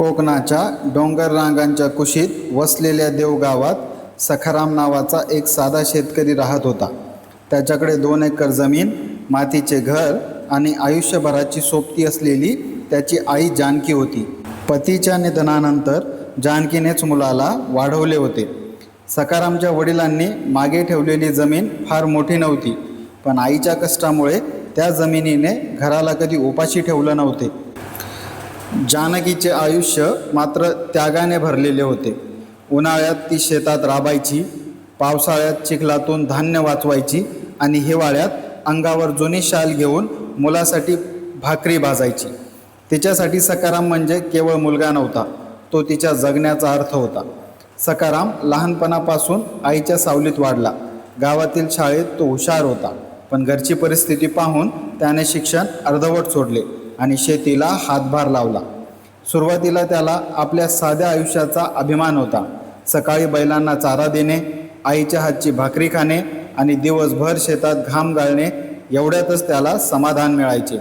कोकणाच्या डोंगर रांगांच्या कुशीत वसलेल्या देवगावात सखाराम नावाचा एक साधा शेतकरी राहत होता. त्याच्याकडे 2 एकर जमीन, मातीचे घर आणि आयुष्यभराची सोबती असलेली त्याची आई जानकी होती. पतीच्या निधनानंतर जानकीनेच मुलाला वाढवले होते. सखारामच्या वडिलांनी मागे ठेवलेली जमीन फार मोठी नव्हती, पण आईच्या कष्टामुळे त्या जमिनीने घराला कधी उपाशी ठेवलं नव्हते. जानकीचे आयुष्य मात्र त्यागाने भरलेले होते. उन्हाळ्यात ती शेतात राबायची, पावसाळ्यात चिखलातून धान्य वाचवायची आणि हिवाळ्यात अंगावर जुनी शाल घेऊन मुलासाठी भाकरी भाजायची. तिच्यासाठी सखाराम म्हणजे केवळ मुलगा नव्हता, तो तिच्या जगण्याचा अर्थ होता. सखाराम लहानपणापासून आईच्या सावलीत वाढला. गावातील शाळेत तो हुशार होता, पण घरची परिस्थिती पाहून त्याने शिक्षण अर्धवट सोडले आणि शेतीला हातभार लावला. सुरुवातीला त्याला आपल्या साध्या आयुष्याचा अभिमान होता. सकाळी बैलांना चारा देणे, आईच्या हातची भाकरी खाणे आणि दिवसभर शेतात घाम गाळणे, एवढ्यातच त्याला समाधान मिळायचे.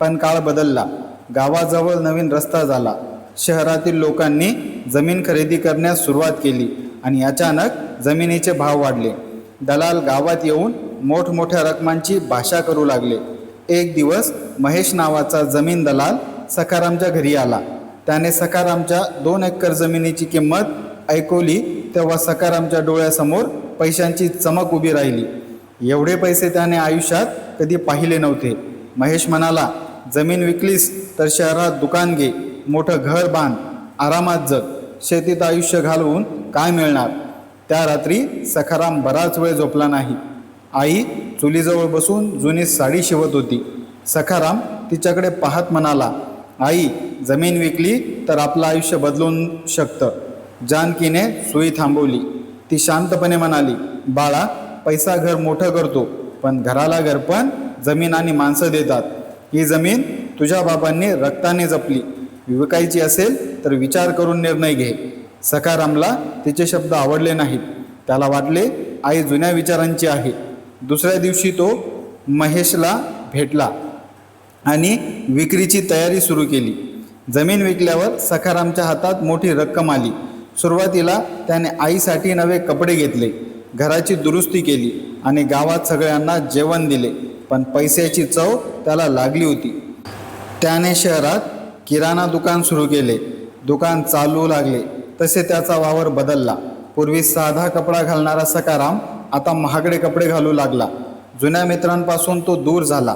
पण काळ बदलला. गावाजवळ नवीन रस्ता झाला. शहरातील लोकांनी जमीन खरेदी करण्यास सुरुवात केली आणि अचानक जमिनीचे भाव वाढले. दलाल गावात येऊन मोठमोठ्या रकमांची भाषा करू लागले. एक दिवस महेश नावाचा जमीन दलाल सखारामच्या घरी आला. त्याने सखारामच्या 2 एकर जमिनीची किंमत ऐकवली तेव्हा सखारामच्या डोळ्यासमोर पैशांची चमक उभी राहिली. एवढे पैसे त्याने आयुष्यात कधी पाहिले नव्हते. महेश म्हणाला, जमीन विकलीस तर शहरात दुकान घे, मोठं घर बांध, आरामात जग. शेतीत आयुष्य घालवून काय मिळणार? त्या रात्री सखाराम बराच वेळ झोपला नाही. आई चुलीजवळ बसून जुनी साडी शिवत होती. सखाराम तिच्याकडे पाहत म्हणाला, आई, जमीन विकली तर आपलं आयुष्य बदलून शकतं. जानकीने सुई थांबवली. ती शांतपणे म्हणाली, बाळा, पैसा घर मोठं करतो, पण घराला घरपण जमीन आणि माणसं देतात. ही जमीन तुझ्या बाबांनी रक्ताने जपली. विकायची असेल तर विचार करून निर्णय घे. सखारामला तिचे शब्द आवडले नाहीत. त्याला वाटले, आई जुन्या विचारांची आहे. दुसऱ्या दिवशी तो महेशला भेटला आणि विक्रीची तयारी सुरू केली. जमीन विकल्यावर सखारामच्या हातात मोठी रक्कम आली. सुरुवातीला त्याने आईसाठी नवे कपडे घेतले, घराची दुरुस्ती केली आणि गावात सगळ्यांना जेवण दिले. पण पैशाची चव त्याला लागली होती. त्याने शहरात किराणा दुकान सुरू केले. दुकान चालू लागले तसे त्याचा वावर बदलला. पूर्वी साधा कपडा घालणारा सखाराम आता महागडे कपडे घालू लागला. जुन्या मित्रांपासून तो दूर झाला.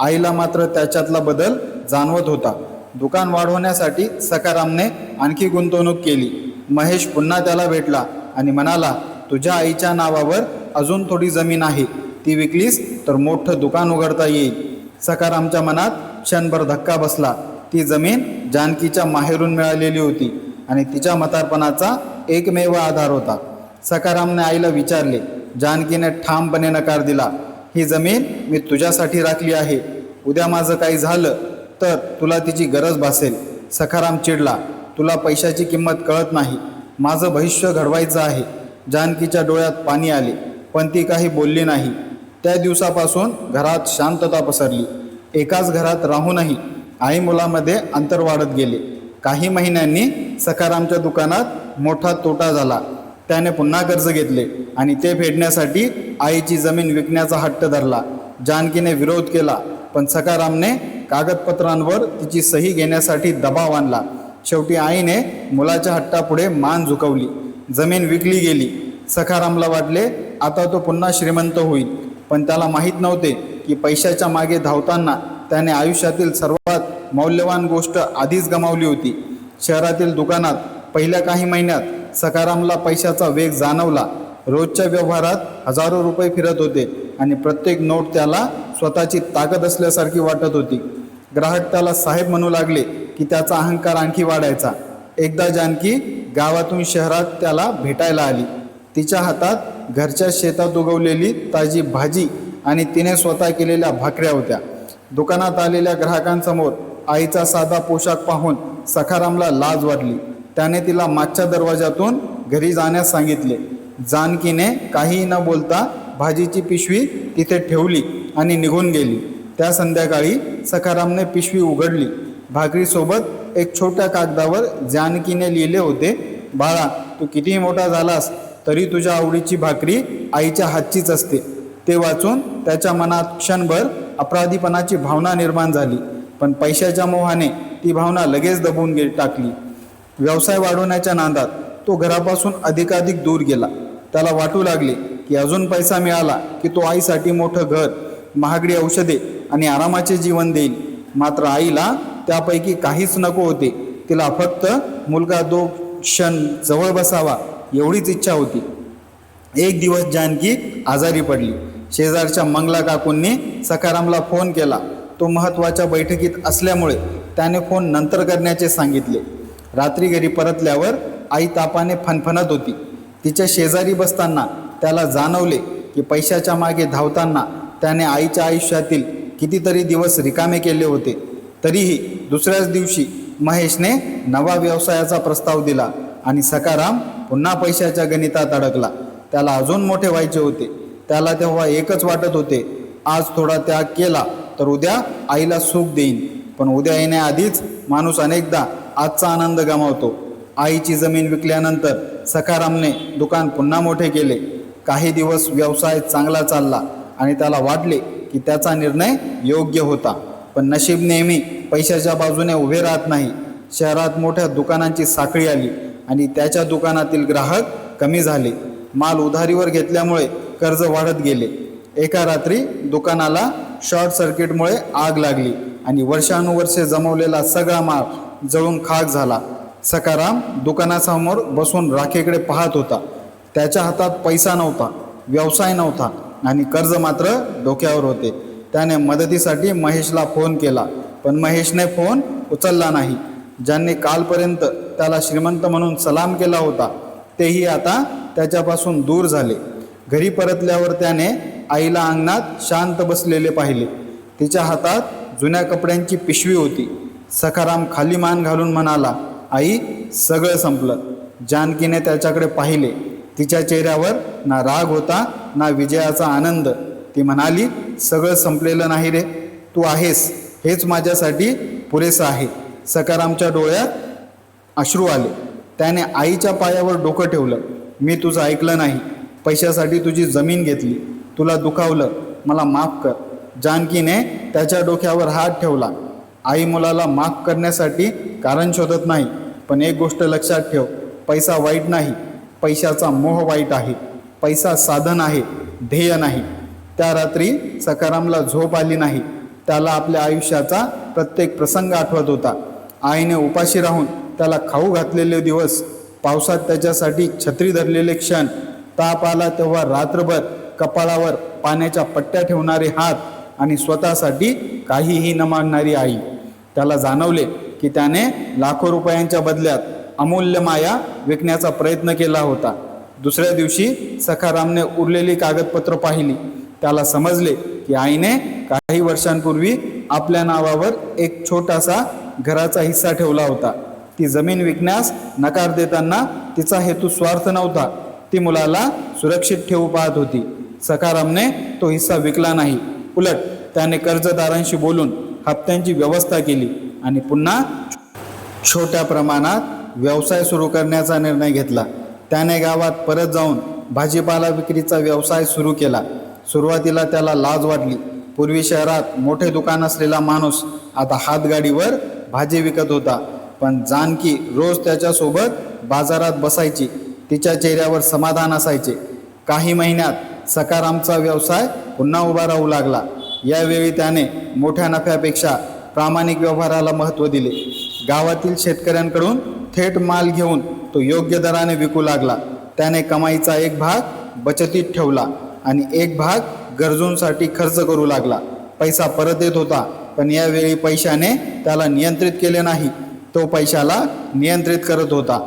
आईला मात्र त्याच्यातला बदल जाणवत होता. दुकान वाढवण्यासाठी सखारामने आणखी गुंतवणूक केली. महेश पुन्हा त्याला भेटला आणि म्हणाला, तुझ्या आईच्या नावावर अजून थोडी जमीन आहे, ती विकलीस तर मोठं दुकान उघडता येईल. सखारामच्या मनात क्षणभर धक्का बसला. ती जमीन जानकीच्या माहेरून मिळालेली होती आणि तिच्या म्हातारपणाचा एकमेव आधार होता. सखारामने आईला विचारले. जानकीने ठामपणे नकार दिला. ही जमीन मी तुझ्यासाठी राखली आहे. उद्या माझं काही झालं तर तुला तिची गरज भासेल. सखाराम चिडला. तुला पैशाची किंमत कळत नाही. माझं भविष्य घडवायचं आहे. जानकीच्या डोळ्यात पाणी आले, पण ती काही बोलली नाही. त्या दिवसापासून घरात शांतता पसरली. एकाच घरात राहूनही आई मुलामध्ये अंतर वाढत गेले. काही महिन्यांनी सखारामच्या दुकानात मोठा तोटा झाला. त्याने पुन्हा कर्ज घेतले आणि ते फेडण्यासाठी आईची जमीन विकण्याचा हट्ट धरला. जानकीने विरोध केला, पण सखारामने कागदपत्रांवर तिची सही घेण्यासाठी दबाव आणला. शेवटी आईने मुलाच्या हट्टापुढे मान झुकवली. जमीन विकली गेली. सखारामला वाटले आता तो पुन्हा श्रीमंत होईल, पण त्याला माहीत नव्हते की पैशाच्या मागे धावताना त्याने आयुष्यातील सर्वात मौल्यवान गोष्ट आधीच गमावली होती. शहरातील दुकानात पहिल्या काही महिन्यात सखारामला पैशाचा वेग जाणवला. रोजच्या व्यवहारात हजारो रुपये फिरत होते आणि प्रत्येक नोट त्याला स्वतःची ताकद असल्यासारखी वाटत होती. ग्राहक त्याला साहेब म्हणू लागले की त्याचा अहंकार आणखी वाढायचा. एकदा जानकी गावातून शहरात त्याला भेटायला आली. तिच्या हातात घरच्या शेतात उगवलेली ताजी भाजी आणि तिने स्वतः केलेल्या भाकऱ्या होत्या. दुकानात आलेल्या ग्राहकांसमोर आईचा साधा पोशाख पाहून सखारामला लाज वाटली. त्याने तिला मागच्या दरवाजातून घरी जाण्यास सांगितले. जानकीने काहीही न बोलता भाजीची पिशवी तिथे ठेवली आणि निघून गेली. त्या संध्याकाळी सखारामने पिशवी उघडली. भाकरीसोबत एक छोट्या कागदावर जानकीने लिहिले होते, बाळा, तू कितीही मोठा झालास तरी तुझ्या आवडीची भाकरी आईच्या हातचीच असते. ते वाचून त्याच्या मनात क्षणभर अपराधीपणाची भावना निर्माण झाली, पण पैशाच्या मोहाने ती भावना लगेच दबून टाकली. व्यवसाय वाढवण्याच्या नादात तो घरापासून अधिकाधिक दूर गेला. त्याला वाटू लागले की अजून पैसा मिळाला की तो आईसाठी मोठं घर, महागडी औषधे आणि आरामाचे जीवन देईल. मात्र आईला त्यापैकी काहीच नको होते. तिला फक्त मुलगा 2 क्षण जवळ बसावा एवढीच इच्छा होती. एक दिवस जानकी आजारी पडली. शेजारच्या मंगला काकूंनी सखारामला फोन केला. तो महत्त्वाच्या बैठकीत असल्यामुळे त्याने फोन नंतर करण्याचे सांगितले. रात्री घरी परतल्यावर आई तापाने फणफणत होती. तिच्या शेजारी बसताना त्याला जाणवले की पैशाच्या मागे धावताना त्याने आईच्या आयुष्यातील कितीतरी दिवस रिकामे केले होते. तरीही दुसऱ्याच दिवशी महेशने नवा व्यवसायाचा प्रस्ताव दिला आणि सखाराम पुन्हा पैशाच्या गणितात अडकला. त्याला अजून मोठे व्हायचे होते. त्याला तेव्हा एकच वाटत होते, आज थोडा त्याग केला तर उद्या आईला सुख देईन. पण उद्या येण्याआधीच माणूस अनेकदा आजचा आनंद गमावतो. आईची जमीन विकल्यानंतर सखारामने दुकान पुन्हा मोठे केले. काही दिवस व्यवसाय चांगला चालला आणि त्याला वाटले की त्याचा निर्णय योग्य होता. पण नशीब नेहमी पैशाच्या बाजूने उभे राहत नाही. शहरात मोठ्या दुकानांची साखळी आली आणि त्याच्या दुकानातील ग्राहक कमी झाले. माल उधारीवर घेतल्यामुळे कर्ज वाढत गेले. एका रात्री दुकानाला शॉर्ट सर्किटमुळे आग लागली आणि वर्षानुवर्षे जमवलेला सगळा माल जळून खाक झाला. सखाराम दुकानासमोर बसून राखेकडे पाहत होता. त्याच्या हातात पैसा नव्हता, व्यवसाय नव्हता आणि कर्ज मात्र डोक्यावर होते. त्याने मदतीसाठी महेशला फोन केला, पण महेशने फोन उचलला नाही. ज्यांनी कालपर्यंत त्याला श्रीमंत म्हणून सलाम केला होता तेही आता त्याच्यापासून दूर झाले. घरी परतल्यावर त्याने आईला अंगणात शांत बसलेले पाहिले. तिच्या हातात जुन्या कपड्यांची पिशवी होती. सखाराम खाली मान घालून म्हणाला, आई, सगळं संपलं. जानकीने त्याच्याकडे पाहिले. तिच्या चेहऱ्यावर ना राग होता ना विजयाचा आनंद. ती म्हणाली, सगळं संपलेलं नाही रे, तू आहेस, हेच माझ्यासाठी पुरेसं आहे. सखारामच्या डोळ्यात अश्रू आले. त्याने आईच्या पायावर डोकं ठेवलं. मी तुझं ऐकलं नाही, पैशासाठी तुझी जमीन घेतली, तुला दुखावलं, मला माफ कर. जानकीने त्याच्या डोक्यावर हात ठेवला. आई मुलाला माफ करण्यासाठी कारण शोधत नाही, पण एक गोष्ट लक्षात ठेव, पैसा वाईट नाही, पैशाचा मोह वाईट आहे. पैसा साधन आहे, ध्येय नाही. त्या रात्री सखारामला झोप आली नाही. त्याला आपल्या आयुष्याचा प्रत्येक प्रसंग आठवत होता. आईने उपाशी राहून त्याला खाऊ घातलेले दिवस, पावसात त्याच्यासाठी छत्री धरलेले क्षण, ताप आला तेव्हा रात्रभर कपाळावर पाण्याच्या पट्ट्या ठेवणारे हात आणि स्वतःसाठी काहीही न मागणारी आई. त्याला जाणवले की त्याने लाखो रुपयांच्या बदल्यात अमूल्य माया विकण्याचा प्रयत्न केला होता. दुसऱ्या दिवशी सखारामने उरलेली कागदपत्र पाहिली. त्याला समजले की आईने काही वर्षांपूर्वी आपल्या नावावर एक छोटासा घराचा हिस्सा ठेवला होता. ती जमीन विकण्यास नकार देताना तिचा हेतू स्वार्थ नव्हता, ती मुलाला सुरक्षित ठेवू पाहत होती. सखारामने तो हिस्सा विकला नाही. उलट त्याने कर्जदारांशी बोलून हप्त्यांची व्यवस्था केली आणि पुन्हा छोट्या प्रमाणात व्यवसाय सुरू करण्याचा निर्णय घेतला. त्याने गावात परत जाऊन भाजीपाला विक्रीचा व्यवसाय सुरू केला. सुरुवातीला त्याला लाज वाटली. पूर्वी शहरात मोठे दुकान असलेला माणूस आता हातगाडीवर भाजी विकत होता. पण जानकी रोज त्याच्यासोबत बाजारात बसायची. तिच्या चेहऱ्यावर समाधान असायचे. काही महिन्यात सखारामचा व्यवसाय पुन्हा उभा राहू लागला. यावेळी त्याने मोठ्या नफ्यापेक्षा प्रामाणिक व्यवहाराला महत्त्व दिले. गावातील शेतकऱ्यांकडून थेट माल घेऊन तो योग्य दराने विकू लागला. त्याने कमाईचा एक भाग बचतीत ठेवला आणि एक भाग गरजूंसाठी खर्च करू लागला. पैसा परत येत होता, पण यावेळी पैशाने त्याला नियंत्रित केले नाही, तो पैशाला नियंत्रित करत होता.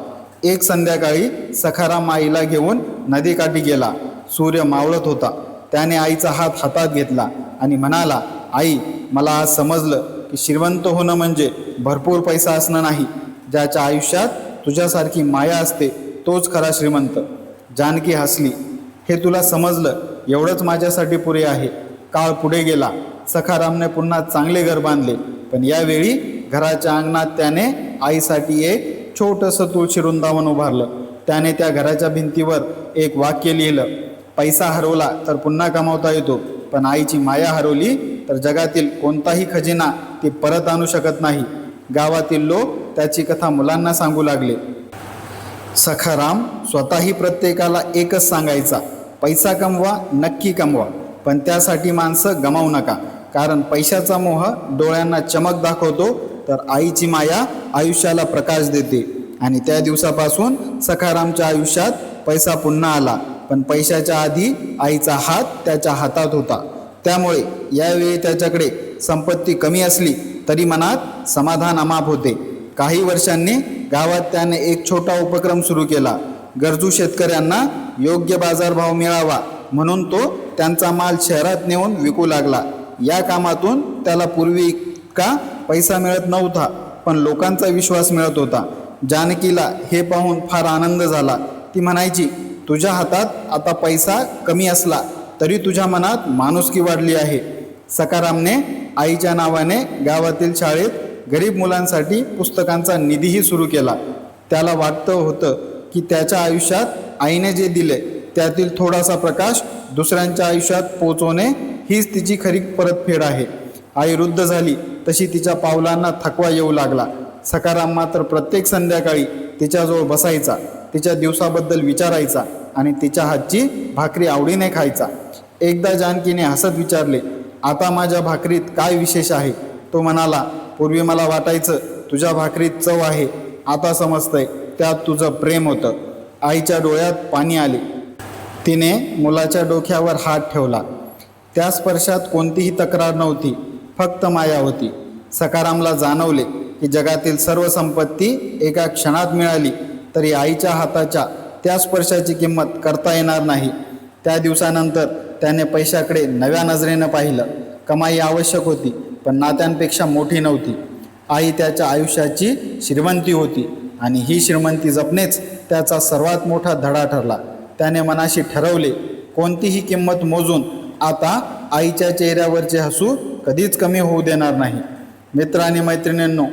एक संध्याकाळी सखाराम आईला घेऊन नदीकाठी गेला. सूर्य मावळत होता. त्याने आईचा हात हातात घेतला आणि म्हणाला, आई, मला आज समजलं की श्रीमंत होणं म्हणजे भरपूर पैसा असणं नाही. ज्याच्या आयुष्यात तुझ्यासारखी माया असते तोच खरा श्रीमंत. जानकी हसली. हे तुला समजलं एवढंच माझ्यासाठी पुरे आहे. काळ पुढे गेला. सखारामने पुन्हा चांगले घर बांधले, पण यावेळी घराच्या अंगणात त्याने आईसाठी एक छोटंसं तुळशी वृंदावन उभारलं. त्याने त्या घराच्या भिंतीवर एक वाक्य लिहिलं, पैसा हरवला तर पुन्हा कमावता येतो, पण आईची माया हरवली तर जगातील कोणताही खजिना ती परत आणू शकत नाही. गावातील लोक त्याची कथा मुलांना सांगू लागले. सखाराम स्वतःही प्रत्येकाला एकच सांगायचा, पैसा कमवा, नक्की कमवा, पण त्यासाठी माणसं गमावू नका. कारण पैशाचा मोह डोळ्यांना चमक दाखवतो, तर आईची माया आयुष्याला प्रकाश देते. आणि त्या दिवसापासून सखारामच्या आयुष्यात पैसा पुन्हा आला, पण पैशाच्या आधी आईचा हात त्याच्या हातात होता. त्यामुळे यावेळी त्याच्याकडे संपत्ती कमी असली तरी मनात समाधान अमाप होते. काही वर्षांनी गावात त्याने एक छोटा उपक्रम सुरू केला. गरजू शेतकऱ्यांना योग्य बाजारभाव मिळावा म्हणून तो त्यांचा माल शहरात नेऊन विकू लागला. या कामातून त्याला पूर्वी इतका पैसा मिळत नव्हता, पण लोकांचा विश्वास मिळत होता. जानकीला हे पाहून फार आनंद झाला. ती म्हणायची, तुझ्या हातात आता पैसा कमी असला तरी तुझ्या मनात माणुसकी वाढली आहे. सखारामने आईच्या नावाने गावातील शाळेत गरीब मुलांसाठी पुस्तकांचा निधीही सुरू केला. त्याला वाटतं होतं की त्याच्या आयुष्यात आईने जे दिले त्यातील थोडासा प्रकाश दुसऱ्यांच्या आयुष्यात पोचवणे हीच तिची खरी परतफेड आहे. आई वृद्ध झाली तशी तिच्या पावलांना थकवा येऊ लागला. सखाराम मात्र प्रत्येक संध्याकाळी तिच्याजवळ बसायचा, तिच्या दिवसाबद्दल विचारायचा आणि तिच्या हातची भाकरी आवडीने खायचा. एकदा जानकीने हसत विचारले, आता माझ्या भाकरीत काय विशेष आहे? तो म्हणाला, पूर्वी मला वाटायचं तुझ्या भाकरीत चव आहे, आता समजतंय त्यात तुझं प्रेम होतं. आईच्या डोळ्यात पाणी आले. तिने मुलाच्या डोक्यावर हात ठेवला. त्या स्पर्शात कोणतीही तक्रार नव्हती, फक्त माया होती. सखारामला जाणवले की जगातील सर्व संपत्ती एका क्षणात मिळाली तरी आईच्या हाताच्या त्या स्पर्शाची किंमत करता येणार नाही. त्या दिवसानंतर त्याने पैशाकडे नव्या नजरेनं पाहिलं. कमाई आवश्यक होती, पण नात्यांपेक्षा मोठी नव्हती. आई त्याच्या आयुष्याची श्रीमंती होती आणि ही श्रीमंती जपणेच त्याचा सर्वात मोठा धडा ठरला. त्याने मनाशी ठरवले, कोणतीही किंमत मोजून आता आईच्या चेहऱ्यावरचे हसू कधीच कमी होऊ देणार नाही. मित्र आणि मैत्रिणींनो,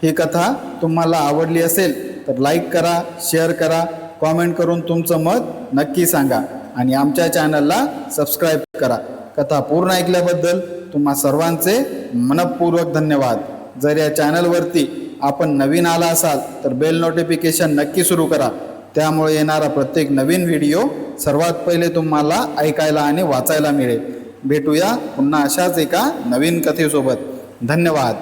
ही कथा तुम्हाला आवडली असेल तर लाईक करा, शेअर करा, कॉमेंट करून तुमचं मत नक्की सांगा आणि आमच्या चॅनलला सबस्क्राईब करा. कथा पूर्ण ऐकल्याबद्दल तुम्हा सर्वांचे मनपूर्वक धन्यवाद. जर या चॅनलवरती आपण नवीन आला असाल तर बेल नोटिफिकेशन नक्की सुरू करा. त्यामुळे येणारा प्रत्येक नवीन व्हिडिओ सर्वात पहिले तुम्हाला ऐकायला आणि वाचायला मिळेल. भेटूया पुन्हा अशाच एका नवीन कथेसोबत. धन्यवाद.